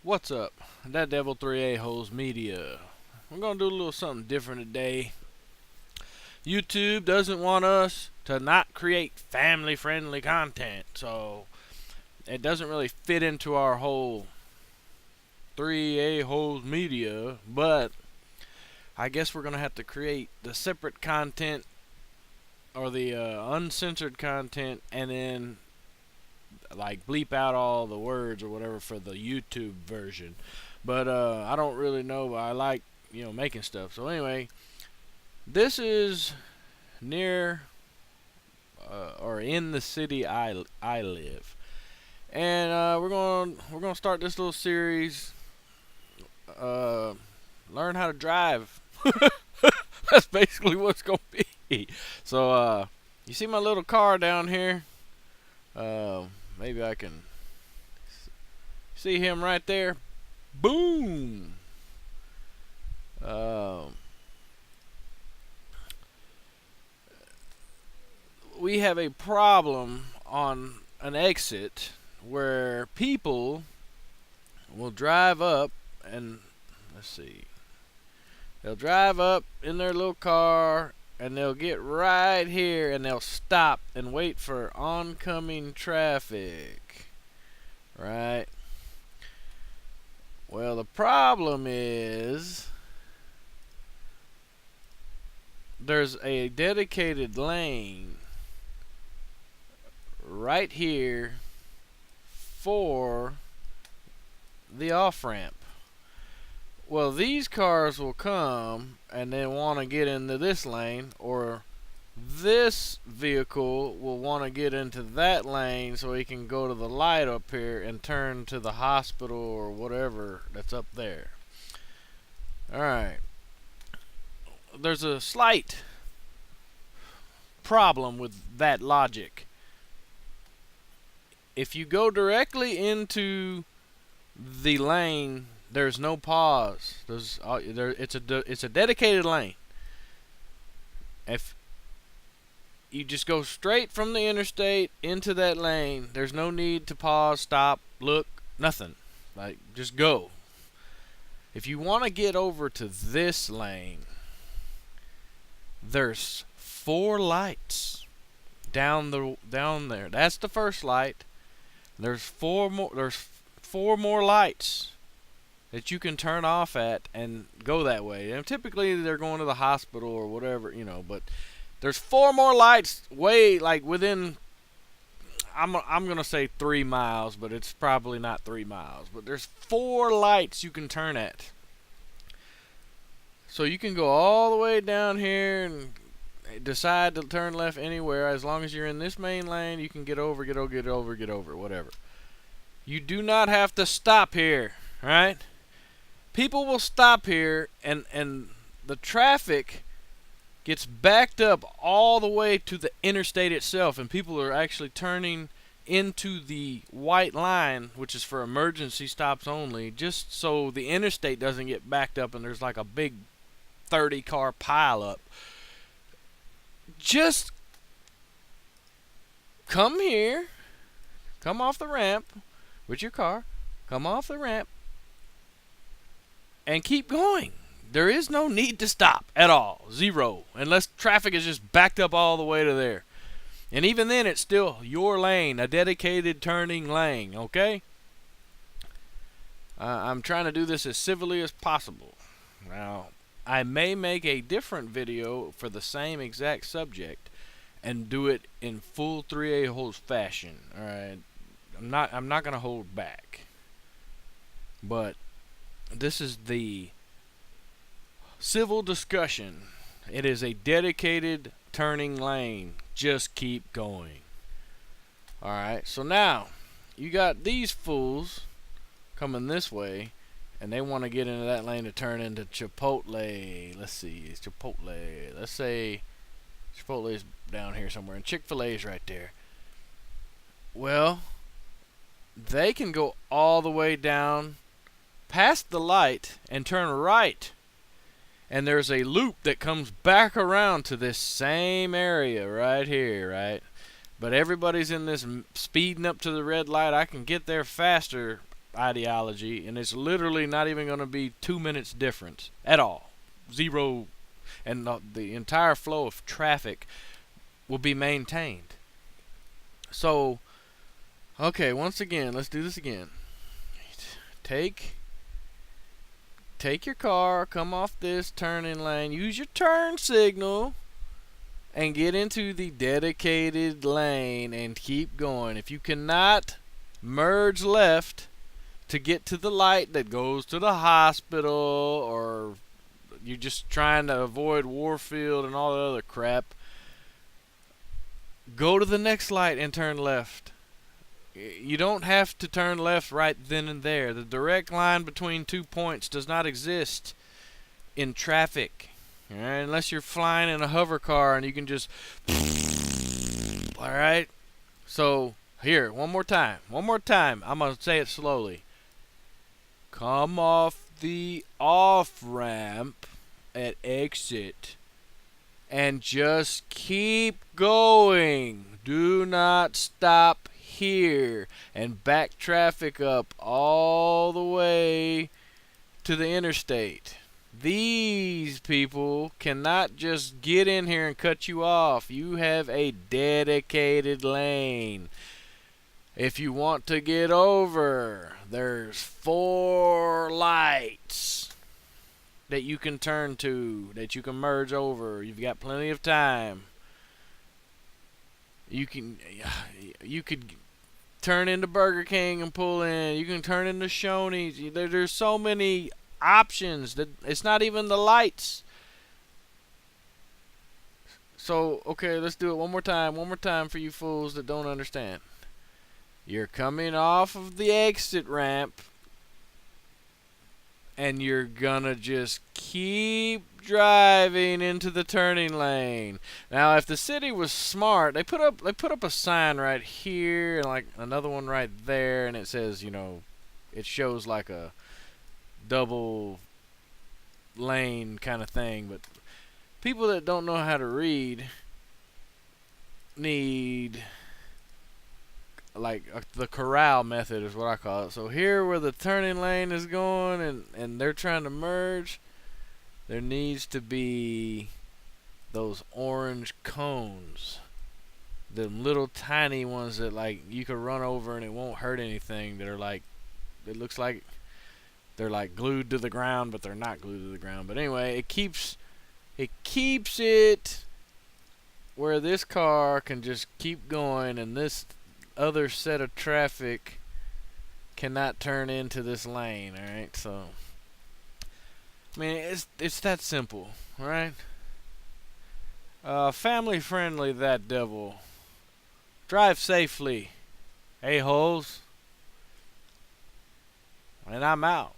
What's up? That Devil 3 A-Holes Media. We're going to do a little something different today. YouTube doesn't want us to not create family-friendly content, so it doesn't really fit into our whole 3 A-Holes Media, but I guess we're going to have to create the separate content or the uncensored content and then like bleep out all the words or whatever for the YouTube version. But I don't really know. But I like making stuff. So anyway, this is near or in the city I live, and we're gonna start this little series. Uh, Learn how to drive. That's basically what it's gonna be. So you see my little car down here? Maybe I can see him right there. Boom. Um, we have a problem on an exit where people will drive up and let's see. They'll drive up in their little car and they'll get right here and they'll stop and wait for oncoming traffic. Right? Well, the problem is there's a dedicated lane right here for the off-ramp. Well, these cars will come and they want to get into this lane, or this vehicle will want to get into that lane so he can go to the light up here and turn to the hospital or whatever that's up there. Alright. There's a slight problem with that logic. If you go directly into the lane, there's no pause. It's a dedicated lane. If you just go straight from the interstate into that lane, there's no need to pause, stop, look, nothing. Like, just go. If you want to get over to this lane, there's 4 lights down there. That's the first light. There's 4 more lights that you can turn off at and go that way. And typically they're going to the hospital or whatever, but there's 4 more lights way like within I'm going to say 3 miles, but it's probably not 3 miles. But there's 4 lights you can turn at. So you can go all the way down here and decide to turn left anywhere. As long as you're in this main lane, you can get over, whatever. You do not have to stop here, right? People will stop here and the traffic gets backed up all the way to the interstate itself, and people are actually turning into the white line, which is for emergency stops only, just so the interstate doesn't get backed up and there's like a big 30-car pileup. Just come here, come off the ramp with your car, come off the ramp, and keep going. There is no need to stop at all. Zero. Unless traffic is just backed up all the way to there. And even then, it's still your lane, a dedicated turning lane, okay? I'm trying to do this as civilly as possible. Now, I may make a different video for the same exact subject and do it in full 3 A-Holes fashion. Alright? I'm not going to hold back. But this is the civil discussion. It is a dedicated turning lane. Just keep going. Alright, so now you got these fools coming this way, and they want to get into that lane to turn into Chipotle. Let's see, it's Chipotle. Let's say Chipotle's down here somewhere, and Chick-fil-A's right there. Well, they can go all the way down past the light and turn right, and there's a loop that comes back around to this same area right here, right? But everybody's in this speeding up to the red light. I can get there faster ideology, and it's literally not even going to be 2 minutes difference at all. Zero, and the entire flow of traffic will be maintained. So, okay, once again, let's do this again. Take your car, come off this turning lane, use your turn signal, and get into the dedicated lane and keep going. If you cannot merge left to get to the light that goes to the hospital, or you're just trying to avoid Warfield and all the other crap, go to the next light and turn left. You don't have to turn left right then and there. The direct line between 2 points does not exist in traffic. Alright, unless you're flying in a hover car and you can just alright? So, here, one more time. I'm going to say it slowly. Come off the off ramp at exit and just keep going. Do not stop here and back traffic up all the way to the interstate. These people cannot just get in here and cut you off. You have a dedicated lane. If you want to get over, there's 4 lights that you can turn to, that you can merge over. You've got plenty of time. You could turn into Burger King and pull in. You can turn into Shoney's. There's so many options that it's not even the lights. So, okay, let's do it one more time for you fools that don't understand. You're coming off of the exit ramp, and you're gonna just keep driving into the turning lane. Now, if the city was smart, they put up a sign right here and like another one right there, and it says, it shows like a double lane kind of thing. But people that don't know how to read need the corral method is what I call it. So here where the turning lane is going and they're trying to merge, there needs to be those orange cones. The little tiny ones that you could run over and it won't hurt anything, that are it looks like they're glued to the ground, but they're not glued to the ground. But anyway, it keeps it where this car can just keep going and this other set of traffic cannot turn into this lane. Alright, so I mean, it's that simple, right? Family friendly, that devil. Drive safely, a-holes. And I'm out.